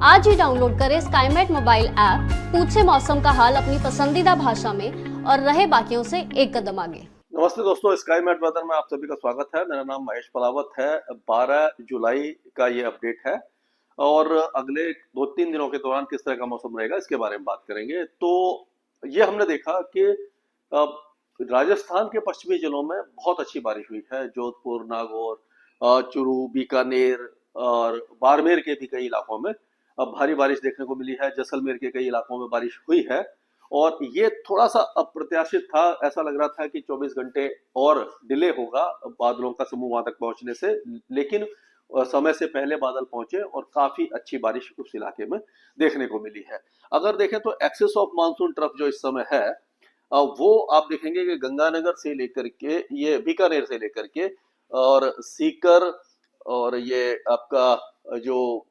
आज ही डाउनलोड करें Skymet mobile app, पूछे मौसम का हाल अपनी पसंदीदा भाषा में और रहे बाकियों से एक कदम आगे। नमस्ते दोस्तों, स्काईमेट वेदर में आप सभी का स्वागत है। मेरा नाम महेश पलावत है। 12 जुलाई का ये अपडेट है और अगले 2-3 दिनों के दौरान किस तरह का मौसम रहेगा इसके बारे में बात करेंगे। तो ये हमने देखा कि अ, राजस्थान के पश्चिमी जिलों में बहुत अच्छी बारिश हुई है। जोधपुर, नागौर, चूरू, बीकानेर और बाड़मेर के भी कई इलाकों में भारी बारिश देखने को मिली है। जैसलमेर के कई इलाकों में बारिश हुई है और ये थोड़ा सा अप्रत्याशित था। ऐसा लग रहा था कि 24 घंटे और डिले होगा बादलों का समूह वहां तक पहुंचने से, लेकिन समय से पहले बादल पहुंचे और काफी अच्छी बारिश उस इलाके में देखने को मिली है। अगर देखें तो एक्सेस ऑफ मानसून ट्रफ जो इस समय है वो आप देखेंगे कि गंगानगर से लेकर के, ये बीकानेर से लेकर के और सीकर और ये आपका जो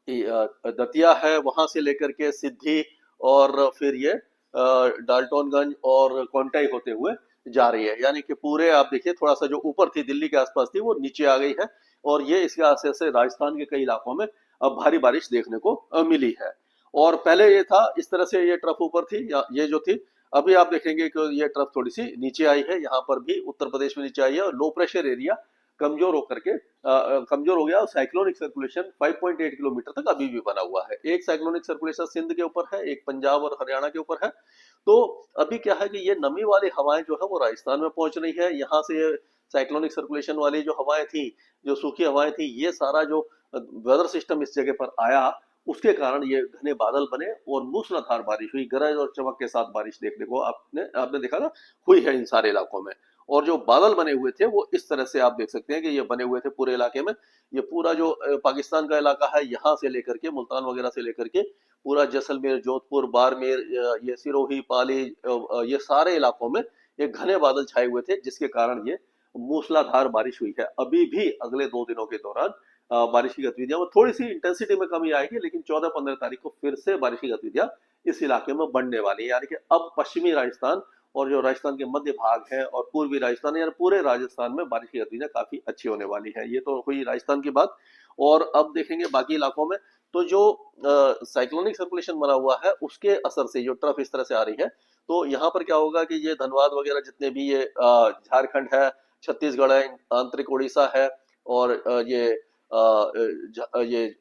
दतिया है वहां से लेकर के सिद्धि और फिर ये डाल्टनगंज और कोंटाई होते हुए जा रही है। यानी कि पूरे आप देखिए, थोड़ा सा जो ऊपर थी दिल्ली के आसपास थी वो नीचे आ गई है और ये इसके असर से राजस्थान के कई इलाकों में अब भारी बारिश देखने को मिली है। और पहले ये था इस तरह से, ये ट्रफ ऊपर थी या ये जो थी, अभी आप देखेंगे कि ये ट्रफ थोड़ी सी नीचे आई है। यहाँ पर भी उत्तर प्रदेश में नीचे आई है और लो प्रेशर एरिया कमजोर होकर के कमजोर हो गया और साइक्लोनिक सर्कुलेशन 5.8 किलोमीटर तक अभी भी बना हुआ है। एक साइक्लोनिक सर्कुलेशन सिंध के ऊपर है, एक पंजाब और हरियाणा के ऊपर है। तो अभी क्या है कि ये नमी वाली हवाएं जो है वो राजस्थान में पहुंच रही है। यहाँ से ये साइक्लोनिक सर्कुलेशन वाली जो हवाएं थी, जो सूखी हवाएं थी, ये सारा जो वेदर सिस्टम इस जगह पर आया, उसके कारण ये घने बादल बने और मूसलाधार बारिश हुई। गरज और चमक के साथ बारिश देखने को आपने देखा ना, हुई है इन सारे इलाकों में। और जो बादल बने हुए थे वो इस तरह से आप देख सकते हैं कि ये बने हुए थे पूरे इलाके में। ये पूरा जो पाकिस्तान का इलाका है, यहाँ से लेकर के मुल्तान वगैरह से लेकर के पूरा जैसलमेर, जोधपुर, बाड़मेर, ये सिरोही, पाली, ये सारे इलाकों में ये घने बादल छाए हुए थे, जिसके कारण ये मूसलाधार बारिश हुई है। अभी भी अगले 2 दिनों के दौरान बारिश की गतिविधियां में थोड़ी सी इंटेंसिटी में कमी आएगी, लेकिन 14-15 तारीख को फिर से बारिश की गतिविधियां इस इलाके में बढ़ने वाली है। यानी कि अब पश्चिमी राजस्थान और जो राजस्थान के मध्य भाग है और पूर्वी राजस्थान, यानी पूरे राजस्थान में बारिश की गतिविधियां काफी अच्छी होने वाली है। ये तो हुई राजस्थान की बात। और अब देखेंगे बाकी इलाकों में, तो जो साइक्लोनिक सर्कुलेशन बना हुआ है उसके असर से जो ट्रफ इस तरह से आ रही है, तो यहाँ पर क्या होगा कि ये धनबाद वगैरह जितने भी ये झारखंड है, छत्तीसगढ़ है, आंतरिक उड़ीसा है और ये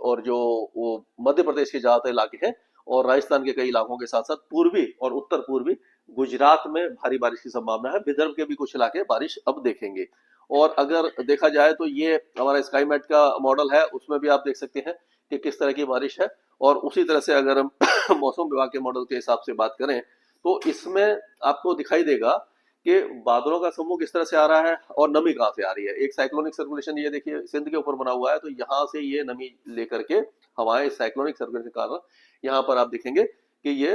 और जो वो मध्य प्रदेश के ज्यादातर इलाके हैं और राजस्थान के कई इलाकों के साथ साथ पूर्वी और उत्तर पूर्वी गुजरात में भारी बारिश की संभावना है। विदर्भ के भी कुछ इलाके बारिश अब देखेंगे। और अगर देखा जाए तो ये हमारा स्काईमेट का मॉडल है, उसमें भी आप देख सकते हैं कि किस तरह की बारिश है। और उसी तरह से अगर हम मौसम विभाग के मॉडल के हिसाब से बात करें तो इसमें आपको दिखाई देगा कि बादलों का समूह किस तरह से आ रहा है और नमी कहाँ से आ रही है। एक साइक्लोनिक सर्कुलेशन ये देखिए सिंध के ऊपर बना हुआ है, तो यहाँ से ये नमी लेकर के हवाएं साइक्लोनिक सर्कुलेशन के कारण यहाँ पर आप देखेंगे कि ये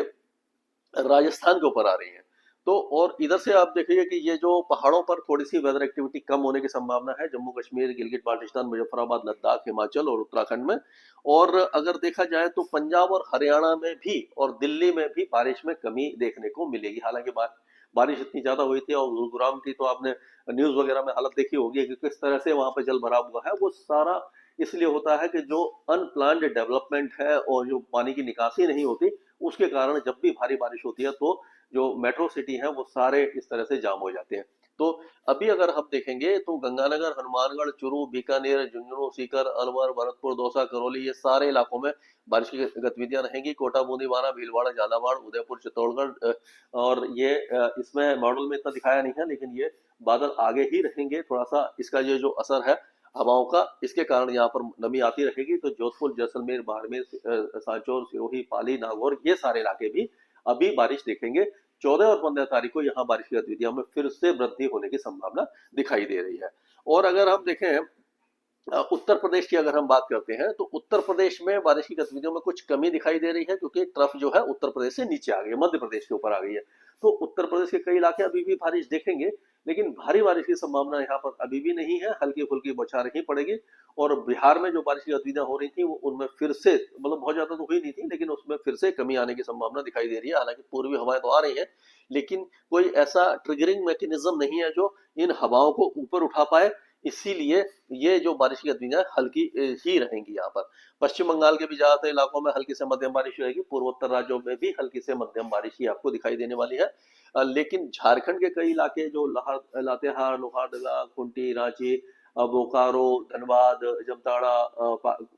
राजस्थान के ऊपर आ रही है। तो और इधर से आप देखिए कि ये जो पहाड़ों पर थोड़ी सी वेदर एक्टिविटी कम होने की संभावना है, जम्मू कश्मीर, गिलगित बाल्टिस्तान, मुजफ्फराबाद, लद्दाख, हिमाचल और उत्तराखंड में। और अगर देखा जाए तो पंजाब और हरियाणा में भी और दिल्ली में भी बारिश में कमी देखने को मिलेगी। हालांकि बारिश इतनी ज्यादा हुई थी और गुरुग्राम की तो आपने न्यूज वगैरह में हालत देखी होगी कि किस तरह से वहां पर जल भराव हुआ है। वो सारा इसलिए होता है कि जो अनप्लान्ड डेवलपमेंट है और जो पानी की निकासी नहीं होती, उसके कारण जब भी भारी बारिश होती है तो जो मेट्रो सिटी है वो सारे इस तरह से जाम हो जाते हैं। तो अभी अगर हम देखेंगे तो गंगानगर, हनुमानगढ़, चूरू, बीकानेर, झुंझुनू, सीकर, अलवर, भरतपुर, दौसा, करौली, ये सारे इलाकों में बारिश की गतिविधियां रहेंगी। कोटा, बूंदीवाना, भीलवाड़ा, झालावाड़, उदयपुर, चित्तौड़गढ़, और ये इसमें मॉडल में इतना दिखाया नहीं है, लेकिन ये बादल आगे ही रहेंगे। थोड़ा सा इसका ये जो असर है हवाओं का, इसके कारण यहाँ पर नमी आती रहेगी। तो जोधपुर, जैसलमेर, बाड़मेर, सांचौर, सिरोही, पाली, नागौर, ये सारे इलाके भी अभी बारिश देखेंगे। 14 और 15 तारीख को यहाँ बारिश की गतिविधियों में फिर से वृद्धि होने की संभावना दिखाई दे रही है। और अगर हम देखें उत्तर प्रदेश की अगर हम बात करते हैं तो उत्तर प्रदेश में बारिश की गतिविधियों में कुछ कमी दिखाई दे रही है, क्योंकि ट्रफ जो है उत्तर प्रदेश से नीचे आ गई है, मध्य प्रदेश के ऊपर आ गई है। तो उत्तर प्रदेश के कई इलाके अभी भी बारिश देखेंगे, लेकिन भारी बारिश की संभावना यहाँ पर अभी भी नहीं है। हल्की फुल्की बौछारें ही पड़ेगी। और बिहार में जो बारिश की गतिविधियां हो रही थी वो उनमें फिर से, मतलब बहुत ज्यादा तो हुई नहीं थी, लेकिन उसमें फिर से कमी आने की संभावना दिखाई दे रही है। हालांकि पूर्वी हवाएं तो आ रही है, लेकिन कोई ऐसा ट्रिगरिंग मैकेनिज्म नहीं है जो इन हवाओं को ऊपर उठा पाए इसीलिए ये जो बारिश की गतिविधियां हल्की ही रहेंगी। यहाँ पर पश्चिम बंगाल के भी ज्यादातर इलाकों में हल्की से मध्यम बारिश रहेगी, पूर्वोत्तर राज्यों में भी हल्की से मध्यम बारिश ही आपको दिखाई देने वाली है। लेकिन झारखंड के कई इलाके जो लातेहार, लोहारदगा, खूंटी, रांची, बोकारो, धनबाद, जमताड़ा,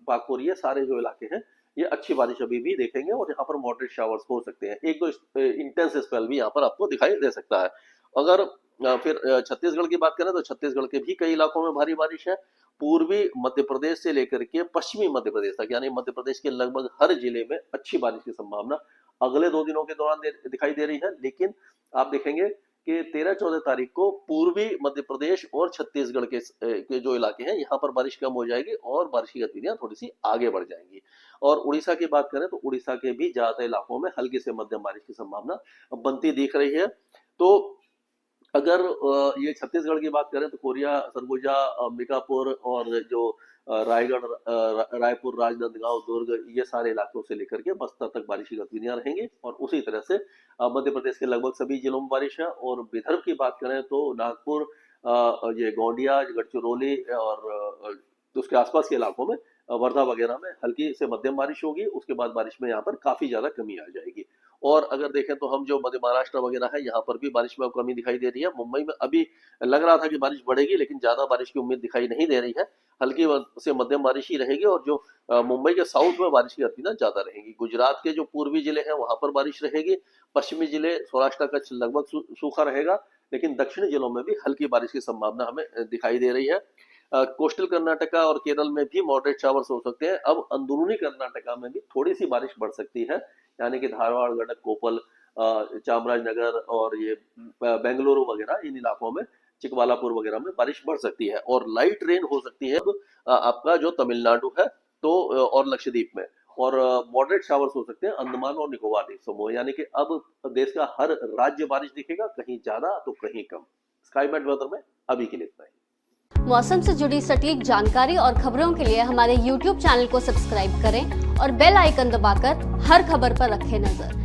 पाकुड़, ये सारे जो इलाके हैं ये अच्छी बारिश अभी भी देखेंगे और यहाँ पर मॉडरेट शावर्स हो सकते हैं। एक दो इंटेंस स्पेल भी यहाँ पर आपको दिखाई दे सकता है। अगर फिर छत्तीसगढ़ की बात करें तो छत्तीसगढ़ के भी कई इलाकों में भारी बारिश है। पूर्वी मध्य प्रदेश से लेकर के पश्चिमी मध्य प्रदेश तक, यानी मध्य प्रदेश के लगभग हर जिले में अच्छी बारिश की संभावना अगले 2 दिनों के दौरान दिखाई दे रही है। लेकिन आप देखेंगे कि 13-14 तारीख को पूर्वी मध्य प्रदेश और छत्तीसगढ़ के जो इलाके हैं यहाँ पर बारिश कम हो जाएगी और बारिश की गतिविधियां थोड़ी सी आगे बढ़ जाएंगी। और उड़ीसा की बात करें तो उड़ीसा के भी ज्यादातर इलाकों में हल्की से मध्यम बारिश की संभावना बनती दिख रही है। तो अगर ये छत्तीसगढ़ की बात करें तो कोरिया, सरगुजा, अंबिकापुर और जो रायगढ़, रायपुर, राजनांदगांव, दुर्ग, ये सारे इलाकों से लेकर के बस्तर तक बारिश की गतिविधियां रहेंगी। और उसी तरह से मध्य प्रदेश के लगभग सभी जिलों में बारिश है। और विदर्भ की बात करें तो नागपुर, ये गोंडिया, गढ़चिरौली और उसके आसपास के इलाकों में, वर्धा वगैरह में हल्की से मध्यम बारिश होगी। उसके बाद बारिश में यहाँ पर काफी ज्यादा कमी आ जाएगी। और अगर देखें तो हम जो मध्य महाराष्ट्र वगैरह है यहाँ पर भी बारिश में कमी दिखाई दे रही है। मुंबई में अभी लग रहा था कि बारिश बढ़ेगी, लेकिन ज्यादा बारिश की उम्मीद दिखाई नहीं दे रही है, हल्की से मध्यम बारिश ही रहेगी। और जो मुंबई के साउथ में बारिश की गतिविधियां ज्यादा रहेंगी। गुजरात के जो पूर्वी जिले हैं वहां पर बारिश रहेगी। पश्चिमी जिले सौराष्ट्र कच्छ लगभग सूखा रहेगा, लेकिन दक्षिणी जिलों में भी हल्की बारिश की संभावना हमें दिखाई दे रही है। कोस्टल कर्नाटका और केरल में भी मॉडरेट शावर्स हो सकते हैं। अब अंदरूनी कर्नाटका में भी थोड़ी सी बारिश बढ़ सकती है, यानी कि धारवाड़, गडक, कोपल, चामराजनगर और ये बेंगलुरु वगैरह, इन इलाकों में, चिकबालापुर वगैरह में बारिश बढ़ सकती है। और लाइट रेन हो सकती है आपका जो तमिलनाडु है तो और लक्षद्वीप में। और मॉडरेट शावर्स हो सकते हैं अंडमान और निकोबार द्वीप समूह, यानी कि अब देश का हर राज्य बारिश दिखेगा, कहीं ज्यादा तो कहीं कम। स्काईमेट वेदर में अभी के लिए इतना ही। मौसम से जुड़ी सटीक जानकारी और खबरों के लिए हमारे YouTube चैनल को सब्सक्राइब करें और बेल आइकन दबाकर हर खबर पर रखें नजर।